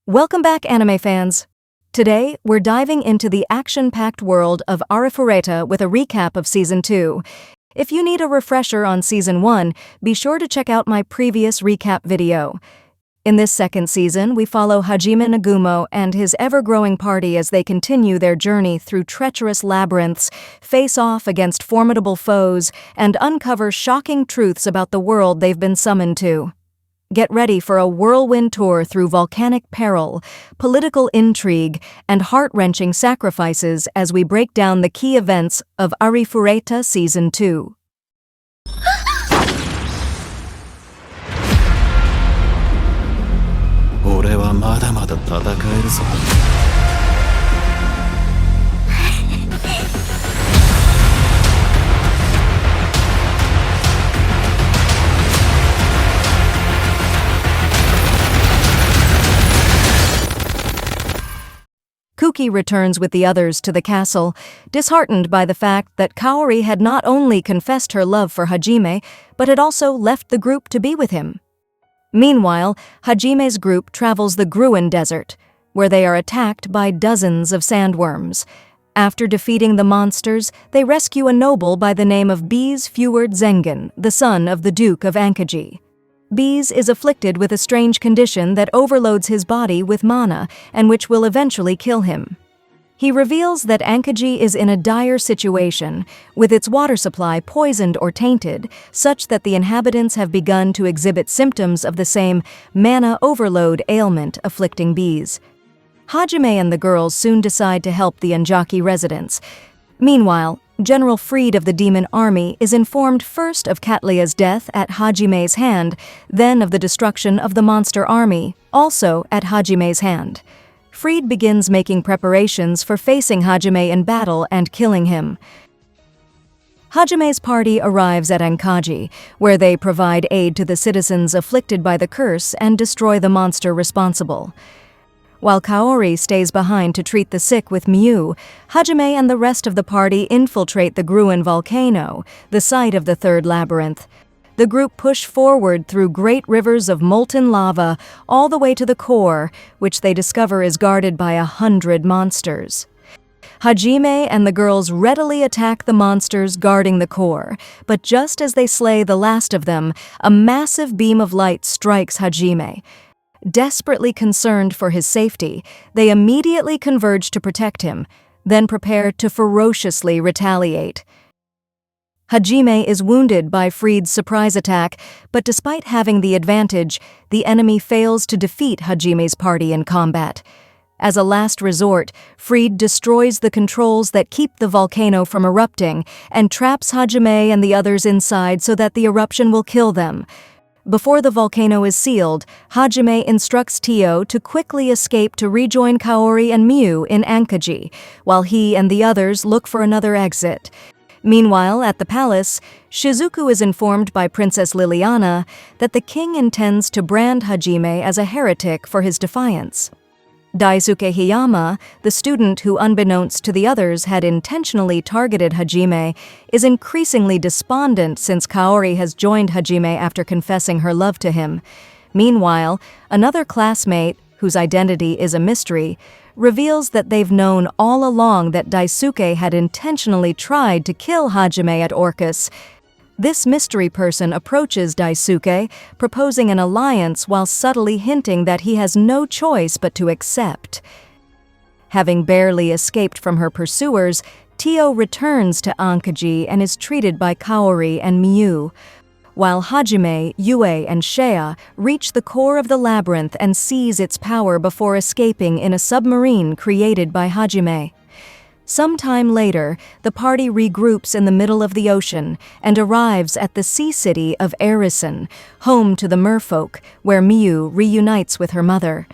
Welcome back, anime fans! Today, we're diving into the action-packed world of Arifureta with a recap of Season 2. If you need a refresher on Season 1, be sure to check out my previous recap video. In this second season, we follow Hajime Nagumo and his ever-growing party as they continue their journey through treacherous labyrinths, face off against formidable foes, and uncover shocking truths about the world they've been summoned to. Get ready for a whirlwind tour through volcanic peril, political intrigue, and heart-wrenching sacrifices as we break down the key events of Arifureta Season 2. 俺はまだまだ戦えるぞ。Kuki returns with the others to the castle, disheartened by the fact that Kaori had not only confessed her love for Hajime, but had also left the group to be with him. Meanwhile, Hajime's group travels the Gruen Desert, where they are attacked by dozens of sandworms. After defeating the monsters, they rescue a noble by the name of Bees Fjord Zengen, the son of the Duke of Ankaji. Bees is afflicted with a strange condition that overloads his body with mana and which will eventually kill him. He reveals that Ankaji is in a dire situation, with its water supply poisoned or tainted, such that the inhabitants have begun to exhibit symptoms of the same mana overload ailment afflicting bees. Hajime and the girls soon decide to help the Anjaki residents. Meanwhile, General Freed of the Demon Army is informed first of Katlia's death at Hajime's hand, then of the destruction of the monster army, also at Hajime's hand. Freed begins making preparations for facing Hajime in battle and killing him. Hajime's party arrives at Ankaji, where they provide aid to the citizens afflicted by the curse and destroy the monster responsible. While Kaori stays behind to treat the sick with Miu, Hajime and the rest of the party infiltrate the Gruen volcano, the site of the third labyrinth. The group push forward through great rivers of molten lava all the way to the core, which they discover is guarded by 100 monsters. Hajime and the girls readily attack the monsters guarding the core, but just as they slay the last of them, a massive beam of light strikes Hajime. Desperately concerned for his safety, they immediately converge to protect him, then prepare to ferociously retaliate. Hajime is wounded by Freed's surprise attack, but despite having the advantage, the enemy fails to defeat Hajime's party in combat. As a last resort, Freed destroys the controls that keep the volcano from erupting and traps Hajime and the others inside so that the eruption will kill them. Before the volcano is sealed, Hajime instructs Tio to quickly escape to rejoin Kaori and Miu in Ankaji, while he and the others look for another exit. Meanwhile, at the palace, Shizuku is informed by Princess Liliana that the king intends to brand Hajime as a heretic for his defiance. Daisuke Hiyama, the student who unbeknownst to the others had intentionally targeted Hajime, is increasingly despondent since Kaori has joined Hajime after confessing her love to him. Meanwhile, another classmate, whose identity is a mystery, reveals that they've known all along that Daisuke had intentionally tried to kill Hajime at Orcus. This mystery person approaches Daisuke, proposing an alliance while subtly hinting that he has no choice but to accept. Having barely escaped from her pursuers, Tio returns to Ankaji and is treated by Kaori and Miu, while Hajime, Yue, and Shea reach the core of the labyrinth and seize its power before escaping in a submarine created by Hajime. Sometime later, the party regroups in the middle of the ocean and arrives at the sea city of Erison, home to the merfolk, where Miu reunites with her mother.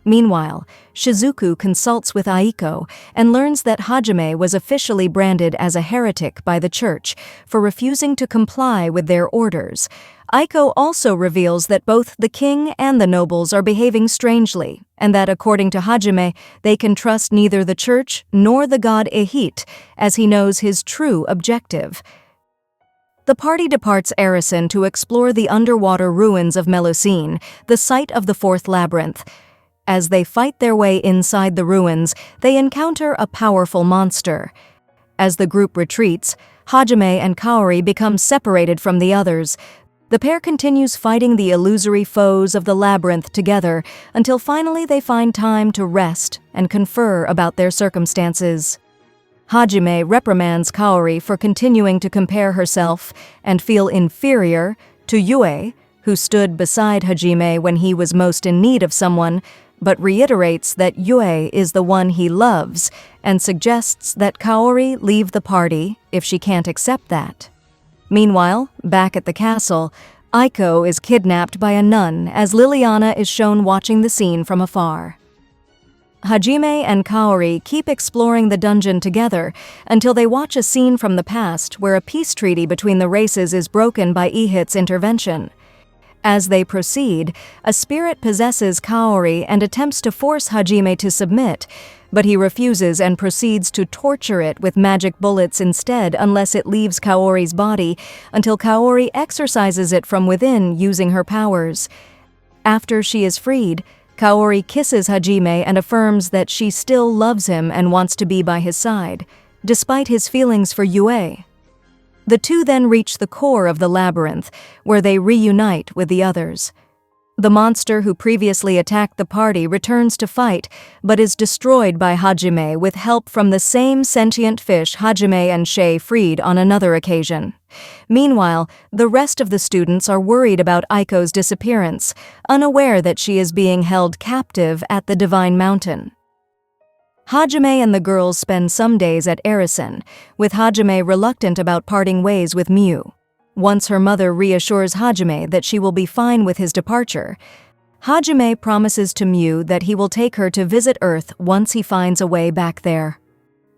Meanwhile, Shizuku consults with Aiko and learns that Hajime was officially branded as a heretic by the church for refusing to comply with their orders. Aiko also reveals that both the king and the nobles are behaving strangely, and that according to Hajime, they can trust neither the church nor the god Ehit, as he knows his true objective. The party departs Erison to explore the underwater ruins of Melusine, the site of the fourth labyrinth. As they fight their way inside the ruins, they encounter a powerful monster. As the group retreats, Hajime and Kaori become separated from the others. The pair continues fighting the illusory foes of the labyrinth together until finally they find time to rest and confer about their circumstances. Hajime reprimands Kaori for continuing to compare herself and feel inferior to Yue, who stood beside Hajime when he was most in need of someone, but reiterates that Yue is the one he loves and suggests that Kaori leave the party if she can't accept that. Meanwhile, back at the castle, Aiko is kidnapped by a nun as Liliana is shown watching the scene from afar. Hajime and Kaori keep exploring the dungeon together until they watch a scene from the past where a peace treaty between the races is broken by Ihit's intervention. As they proceed, a spirit possesses Kaori and attempts to force Hajime to submit, but he refuses and proceeds to torture it with magic bullets instead unless it leaves Kaori's body, until Kaori exorcises it from within using her powers. After she is freed, Kaori kisses Hajime and affirms that she still loves him and wants to be by his side, despite his feelings for Yue. The two then reach the core of the labyrinth, where they reunite with the others. The monster who previously attacked the party returns to fight, but is destroyed by Hajime with help from the same sentient fish Hajime and Shay freed on another occasion. Meanwhile, the rest of the students are worried about Aiko's disappearance, unaware that she is being held captive at the Divine Mountain. Hajime and the girls spend some days at Arisen, with Hajime reluctant about parting ways with Miu. Once her mother reassures Hajime that she will be fine with his departure, Hajime promises to Miu that he will take her to visit Earth once he finds a way back there.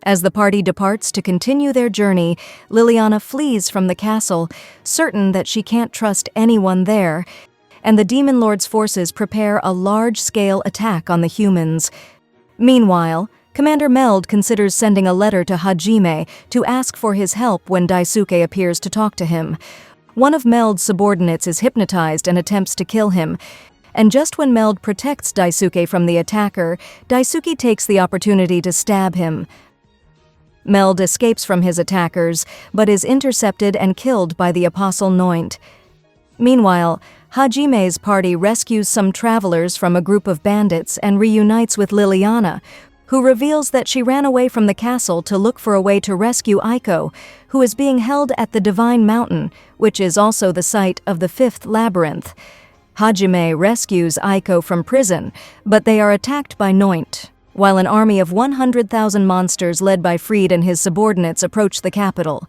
As the party departs to continue their journey, Liliana flees from the castle, certain that she can't trust anyone there, and the Demon Lord's forces prepare a large-scale attack on the humans. Meanwhile, Commander Meld considers sending a letter to Hajime to ask for his help when Daisuke appears to talk to him. One of Meld's subordinates is hypnotized and attempts to kill him, and just when Meld protects Daisuke from the attacker, Daisuke takes the opportunity to stab him. Meld escapes from his attackers, but is intercepted and killed by the Apostle Noint. Meanwhile, Hajime's party rescues some travelers from a group of bandits and reunites with Liliana, who reveals that she ran away from the castle to look for a way to rescue Aiko, who is being held at the Divine Mountain, which is also the site of the fifth labyrinth. Hajime rescues Aiko from prison, but they are attacked by Noint, while an army of 100,000 monsters led by Fried and his subordinates approach the capital.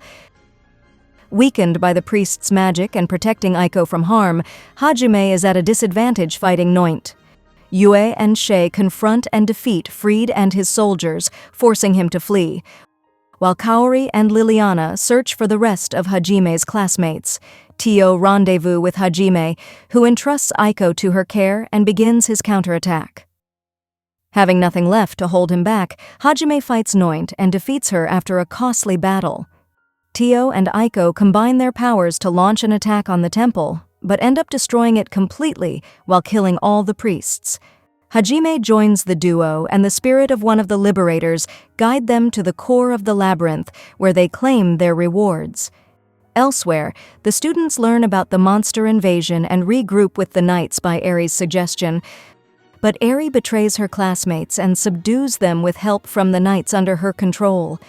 Weakened by the priest's magic and protecting Aiko from harm, Hajime is at a disadvantage fighting Noint. Yue and Shay confront and defeat Fried and his soldiers, forcing him to flee, while Kaori and Liliana search for the rest of Hajime's classmates. Tio rendezvous with Hajime, who entrusts Aiko to her care and begins his counterattack. Having nothing left to hold him back, Hajime fights Noint and defeats her after a costly battle. Tio and Aiko combine their powers to launch an attack on the temple, but end up destroying it completely while killing all the priests. Hajime joins the duo, and the spirit of one of the liberators guide them to the core of the labyrinth, where they claim their rewards. Elsewhere, the students learn about the monster invasion and regroup with the knights by Eri's suggestion, but Eri betrays her classmates and subdues them with help from the knights under her control.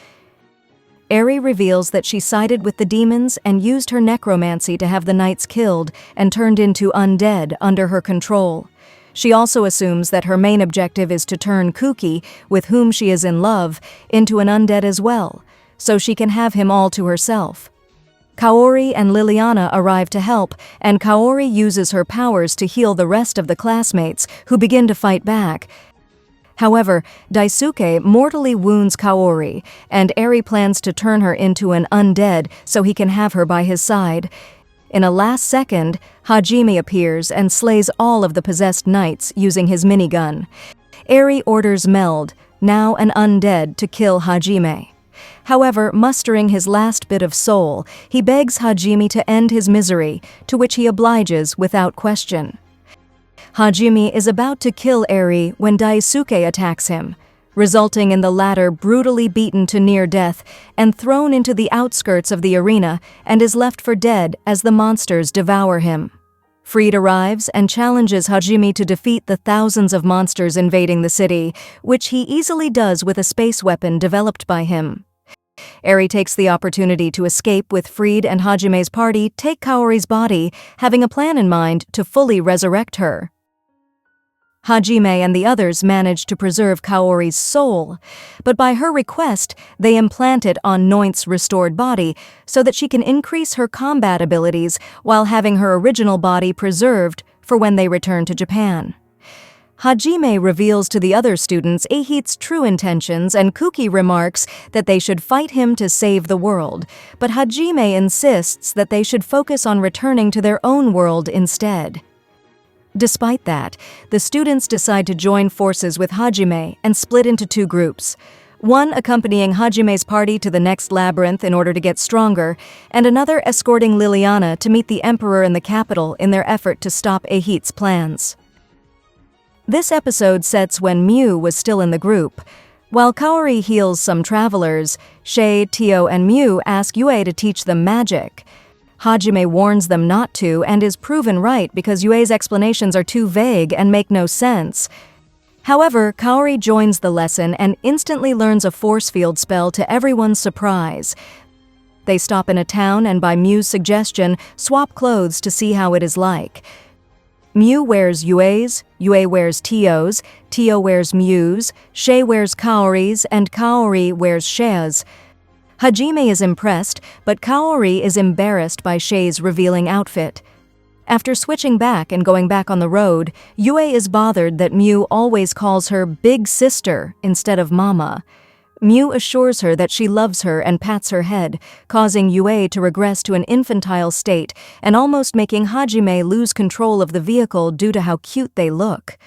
Eri reveals that she sided with the demons and used her necromancy to have the knights killed and turned into undead under her control. She also assumes that her main objective is to turn Kuki, with whom she is in love, into an undead as well, so she can have him all to herself. Kaori and Liliana arrive to help, and Kaori uses her powers to heal the rest of the classmates, who begin to fight back. However, Daisuke mortally wounds Kaori, and Eri plans to turn her into an undead so he can have her by his side. In a last second, Hajime appears and slays all of the possessed knights using his minigun. Eri orders Meld, now an undead, to kill Hajime. However, mustering his last bit of soul, he begs Hajime to end his misery, to which he obliges without question. Hajime is about to kill Eri when Daisuke attacks him, resulting in the latter brutally beaten to near death and thrown into the outskirts of the arena and is left for dead as the monsters devour him. Freed arrives and challenges Hajime to defeat the thousands of monsters invading the city, which he easily does with a space weapon developed by him. Eri takes the opportunity to escape with Freed and Hajime's party take Kaori's body, having a plan in mind to fully resurrect her. Hajime and the others manage to preserve Kaori's soul, but by her request, they implant it on Noint's restored body so that she can increase her combat abilities while having her original body preserved for when they return to Japan. Hajime reveals to the other students Ehit's true intentions, and Kuki remarks that they should fight him to save the world, but Hajime insists that they should focus on returning to their own world instead. Despite that, the students decide to join forces with Hajime and split into two groups, one accompanying Hajime's party to the next labyrinth in order to get stronger, and another escorting Liliana to meet the Emperor in the capital in their effort to stop Ehit's plans. This episode sets when Mew was still in the group. While Kaori heals some travelers, Shay, Tio, and Mew ask Yue to teach them magic. Hajime warns them not to and is proven right because Yue's explanations are too vague and make no sense. However, Kaori joins the lesson and instantly learns a force field spell to everyone's surprise. They stop in a town and, by Mew's suggestion, swap clothes to see how it is like. Mew wears Yue's, Yue wears Tio's, Tio wears Mew's, Shay wears Kaori's, and Kaori wears Shay's. Hajime is impressed, but Kaori is embarrassed by Shay's revealing outfit. After switching back and going back on the road, Yue is bothered that Mew always calls her Big Sister instead of Mama. Mew assures her that she loves her and pats her head, causing Yue to regress to an infantile state and almost making Hajime lose control of the vehicle due to how cute they look.